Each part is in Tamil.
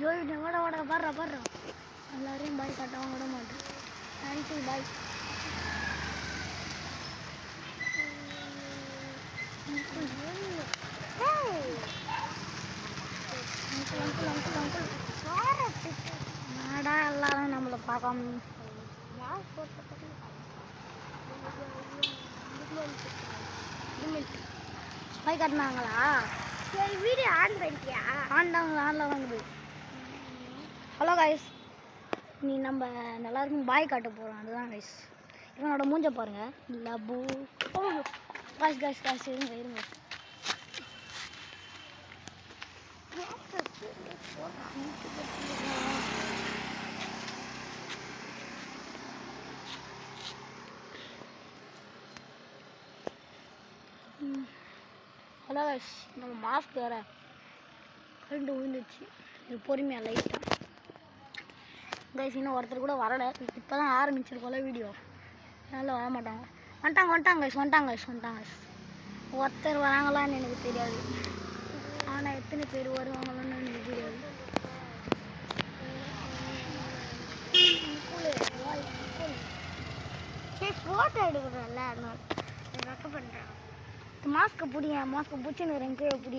ஜோய் வாட வாட வர்ற எல்லாரையும் பாய் காட்டவும் விட மாட்டேன். Thank you bye. நாடா எல்லாரும் நம்மளை பார்க்காம பாய் காட்டினாங்களா? சரி வீடியோ ஆன் பண்ணிட்டியா? ஆன்ல வாங்குது. ஹலோ கைஸ், நீ நம்ம எல்லாருக்கும் பாய் காட்ட போகிறோம். அதுதான் கைஸ். இவனோட மூஞ்ச பாருங்க. லபு காய்ஸ் இருங்க ஹலோ கைஸ், நம்ம மாஸ்க் வேறு கரண்டு விழுந்துச்சு. இது பொறுமையாக லைட்டாக கைஸ். இன்னும் ஒருத்தர் கூட வரலை. இப்போ தான் ஆரம்பிச்சிருக்கோம்ல வீடியோ, அதனால் வர மாட்டாங்க. வந்துட்டாங்க கைஸ். ஒருத்தர் வராங்களான்னு எனக்கு தெரியாது, ஆனால் எத்தனை பேர் வருவாங்களான்னு எனக்கு தெரியாது. சரி ஃபோட்டோ எடுக்கிறோம்ல, அதனால ரெக்க பண்ணுறேன். மாஸ்க்கு பிடிச்சின்னு கீழே இப்படி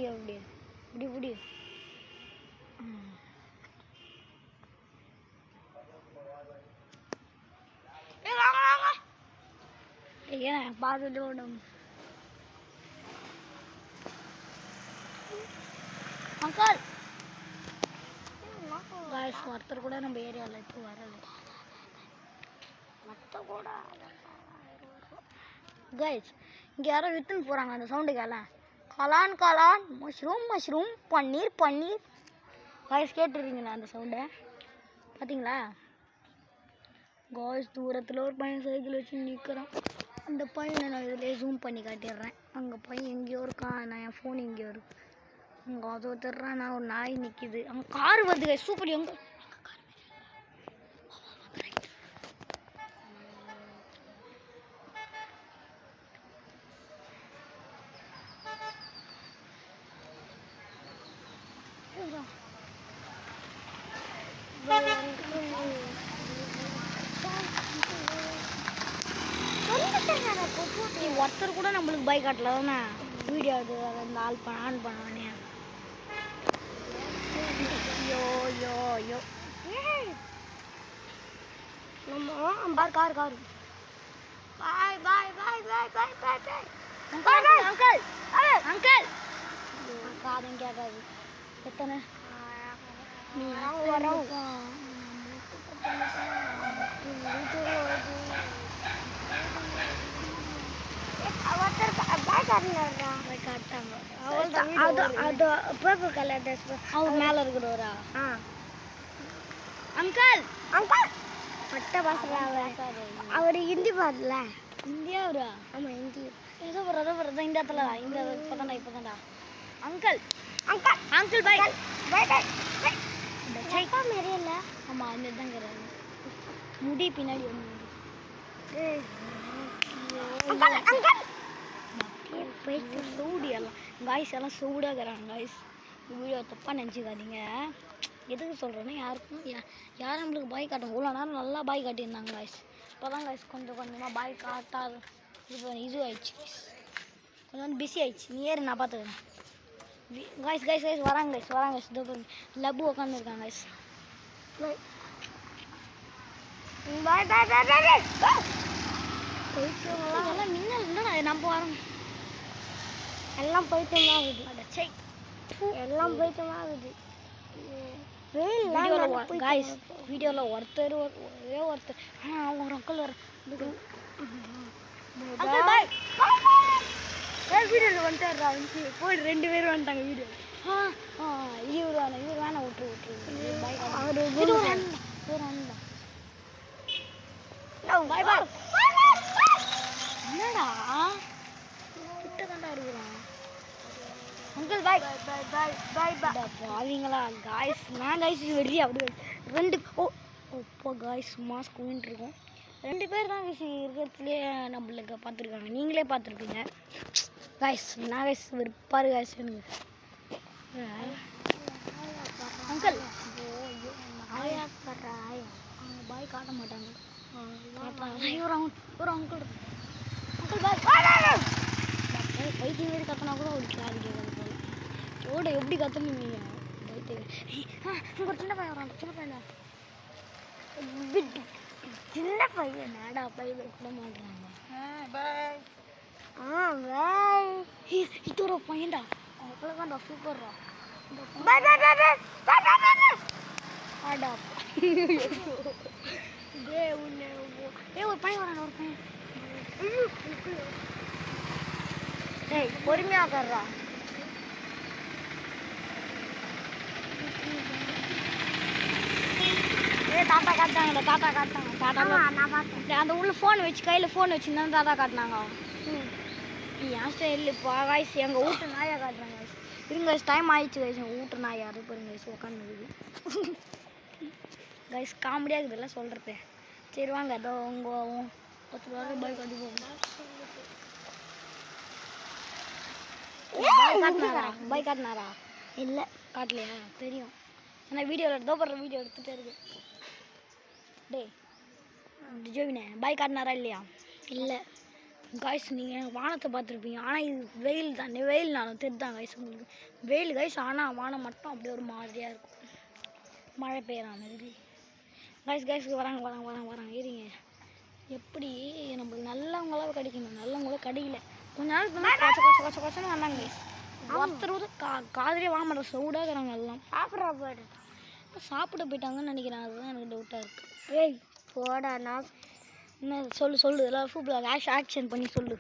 ஏன் பார்த்துட்டு ஓடும். அங்காள் காய்ஸ், ஒருத்தர் கூட நம்ம ஏரியாவில் இப்போ வரல. கூட கைஸ், இங்கே யாரோ விற்றுன்னு போகிறாங்க. அந்த சவுண்டு கலான் மஷ்ரூம் பன்னீர் கைஸ். கேட்டுருக்கீங்களா அந்த சவுண்டை? பார்த்தீங்களா காய்ஸ்? தூரத்தில் ஒரு பையன் சைக்கிள் வச்சு நிற்கிறான். அந்த பையனை நான் இதிலே ஜூம் பண்ணி காட்டிடுறேன். அங்கே பையன் எங்கேயோ இருக்கான், நான் என் ஃபோன் எங்கேயோ இருக்கு. அங்கே அதை தர்றான், நான் ஒரு நாய் நிற்கிது. அங்கே கார் வருது கைஸ். சூப்பர். எங்கே ஒருத்தர் கூட நம்மளுக்கு பைக் காட்டல தானே வீடியோ. அது அந்த ஆன் பண்ணானே. யோ நம்ம கார் பாய் அங்கிள் காதும் கேட்காது. எத்தனை வரோம். பர்பிள் கலர் ட்ரெஸ் அவர் மேலே இருக்கிறவரா? அங்கிள் பட்ட பாசல அவர் ஹிந்தி பாடல. இந்தியா அவரா? ஆமாம் ஹிந்தி. ஏதோ வர்றதா இந்த இடத்துல. இந்த இப்போதான்டா அங்கிள் பாய் மாரி இல்லை. ஆமாம் இந்த தாங்கிறாரு. முடி பின்னாடி வந்து போயிட்டு சூடு எல்லாம் காய்ஸ் எல்லாம் சூடாக இருக்கிறாங்க காய்ஸ். வீடியோ தப்பாக நினச்சிக்காதீங்க. எதுக்கு சொல்கிறேன்னா யாரும் நம்மளுக்கு பாய் காட்டும். இவ்வளோ நேரம் நல்லா பாய் காட்டியிருந்தாங்க காய்ஸ். இப்போ தான் காய்ஸ் கொஞ்சமாக பாய் காட்டாது. இது ஆயிடுச்சு கொஞ்சம் பிஸி ஆயிடுச்சு. நீ ஏறு, நான் பார்த்துக்கிறேன். காய்ஸ் வராங்க லப்பு உட்காந்துருக்காங்க காய்ஸ். போயிட்டு மின்னல் இல்லைடா. நம்ம வரோம். எல்லாம் போயிட்டுமா ஆகுது. எல்லாம் போயிட்டுமா ஆகுது. காய்ஸ் வீடியோவில் ஒருத்தர் ஒரே ஒருத்தர் அவங்க ஒரு அங்கிள் வர வீடியோவில் வந்துட்டாரா? போயிட்டு 2 பேரும் வந்துட்டாங்க வீடியோ. இவர் வேணாம் விட்டுரு. என்னடா கிட்ட தாண்டா இருக்கிறான் அங்கிள். பாவீங்களா காய்ஸ்? நான் காய்ஸ் வெறி அப்படி 2 இப்போ காய்ஸ் மாஸ்க் இருக்கோம். 2 பேர் தான் காய்ஸ் இருக்கிறதுலே நம்மளுக்கு பார்த்துருக்காங்க. நீங்களே பார்த்துருப்பீங்க காய்ஸ். நான் காய்ஸ் வெறுப்பாரு காய்ஸ் எனக்கு. அங்கிள் பாய் காட்ட மாட்டாங்க. ஒரு அங்கிள் பாய் பைத்தியம் மாரி கத்தினா கூட ஒரு காது கேட்காது போல. ஓட எப்படி கத்தணும் நீங்கள் பைத்தியம். ஒரு சின்ன பையன் வரான். சின்ன பையன் நாடா பையன் கூட மாட்டுறாங்க. இது ஒரு பையன்டா. அவ்வளோதான்டா சூப்பர்ரா. ஆடா ஒரு பையன் வரான். ஒரு பையன் பொறுமையா கர்றா. தாத்தா காட்டாங்கடா. தாத்தா அந்த உள்ள ஃபோன் வச்சு கையில் ஃபோன் வச்சுருந்தா தாத்தா காட்டினாங்க. ஏன் ஸ்டைல்ப்பா காய்ஸ் எங்கள் வீட்டு நாயை காட்டுறாங்க காய்ஸ். இருங்க டைம் ஆயிடுச்சு காய்ஸ். எங்கள் வீட்டு நாய் யாரும் பாருங்க காய்ஸ் உட்காந்துருக்குது காய்ஸ். காமெடியாக இருக்குதுல்ல சொல்கிறது. சரி வாங்க அதோ உங்கள் 10 ரூபா பாய் காட்டி போங்க. பாய் காட்டினாரா? இல்லை காட்டலையா? தெரியும். ஆனால் வீடியோவில் எடுத்தோ போடுற வீடியோ எடுத்துகிட்டே இருக்கு. டே ஜோவினே பாய் காட்டினாரா இல்லையா? இல்லை காய்ஸ். நீங்கள் வானத்தை பார்த்துருப்பீங்க. ஆனால் இது வெயில் தான். வெயில்னாலும் தெரிதான் காய்ஸ் உங்களுக்கு. வெயில் காய்ஸ். ஆனால் வானம் மட்டும் அப்படியே ஒரு மாதிரியாக இருக்கும். மழை பெய்கிற மாதிரி காய்ஸ். வராங்க ஏறிங்க. எப்படி நம்மளுக்கு நல்லவங்களாக கிடைக்கணும். நல்லவங்களாக கிடைக்கல. கொஞ்ச நாள் கொச்சன்னு வந்தாங்க காய்ஸ். ஒருத்தர் காதலே வாங்க மாட்டோம். சவுடாக இருக்கிறாங்க எல்லாம். சாப்பிட போயிட்டாங்கன்னு நினைக்கிறேன். அதுதான் எனக்கு டவுட்டாக இருக்குது. ஏய் போடா. நான் என்ன சொல்லு எல்லாம் சூப்பராக ஆக்ஷன் பண்ணி சொல்லு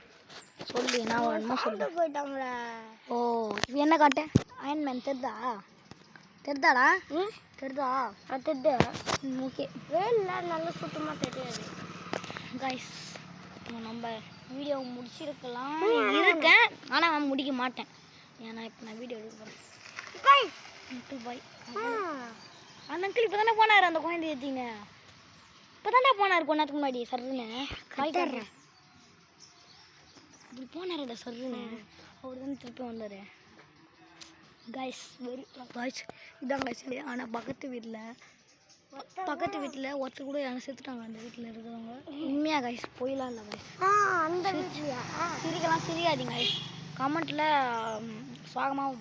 என்ன வேணுமோ சொல்லு. போயிட்டாங்களா? ஓ என்ன காட்டேன்? அயன்மேன் தெரிதாடா? தெரிதா? தெரிது. ஓகே வேலை நல்லா சுத்தமாக தெரியாது காய்ஸ். நம்ம வீடியோ முடிச்சிருக்கலாம் இருக்கேன். ஆனால் நான் முடிக்க மாட்டேன். ஏன்னா இப்போ நான் வீடியோ எடுக்க போகிறேன். பாய். அந்த அங்கிள் இப்போ தானே போனார். அந்த குழந்தை ஏற்றிங்க இப்போ தானே போனார். கொஞ்ச நேரத்துக்கு முன்னாடி சர்ன்னு காய் காட்டுறேன். அப்படி போனார்டா சர்ன்னு. அவர் தானே திருப்பி வந்தார் காய்ஸ். காய்ஸ் இதான் காய்ஸ். ஆனால் பக்கத்து வீட்டில் ஒருத்தர் கூட யாரும் செத்துட்டாங்க. அந்த வீட்டில் இருக்கிறவங்க. உண்மையாக காய்ஸ் போயிலாம் இல்லை காய்ஸ். அந்த சிரிக்காதீங்க காய்ஸ். கமெண்ட்டில் சாகமாக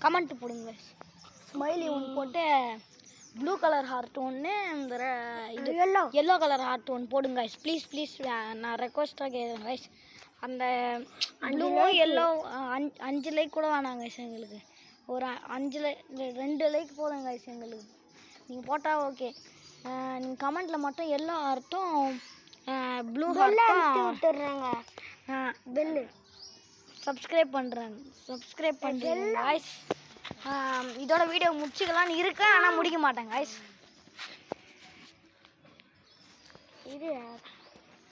கமெண்ட் போடுங்க காய்ஸ். ஸ்மைலி ஒன்று போட்டு ப்ளூ கலர் ஹார்ட் ஒன்று இந்த இது எல்லோ கலர் ஹார்ட் ஒன்று போடுங்க காய்ஸ். ப்ளீஸ் நான் ரெக்வஸ்ட்டாக கேட்குறேன் காய்ஸ். அந்த ப்ளூவும் எல்லோ 5 லைக் கூட வேணாங்க காய்ஸ். எங்களுக்கு ஒரு 2 லைக் போதுங்க காய்ஸ் எங்களுக்கு. நீங்கள் போட்டால் ஓகே. நீங்கள் கமெண்ட்டில் மட்டும் எல்லோ ஹார்ட்டும் ப்ளூ ஹார்ட்டும் விட்டுடுறாங்க. பெல்லு சப்ஸ்கிரைப் பண்ணுறேன் காய்ஸ். இதோட வீடியோ முடிச்சுக்கலான்னு இருக்கேன். ஆனால் முடிக்க மாட்டேன் காய்ஸ். இது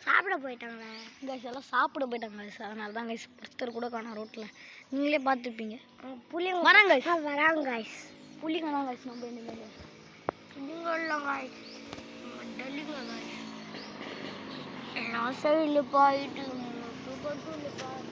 சாப்பிட போயிட்டாங்களே காய்ஸ். எல்லாம் சாப்பிட போயிட்டாங்க காய்ஸ். அதனால தான் காய்ஸ் ஒருத்தர் கூட காணோம் ரோட்டில். நீங்களே பார்த்துருப்பீங்க. புள்ளிங்க வராங்க காய்ஸ். புள்ளிங்க தான் காய்ஸ். நம்ம இனிமேல் புள்ளிங்கள்லாம் காய்ஸ். டல்லிங்க காய்ஸ். எல்லாம் சைடில் போயிட்டு பாய்.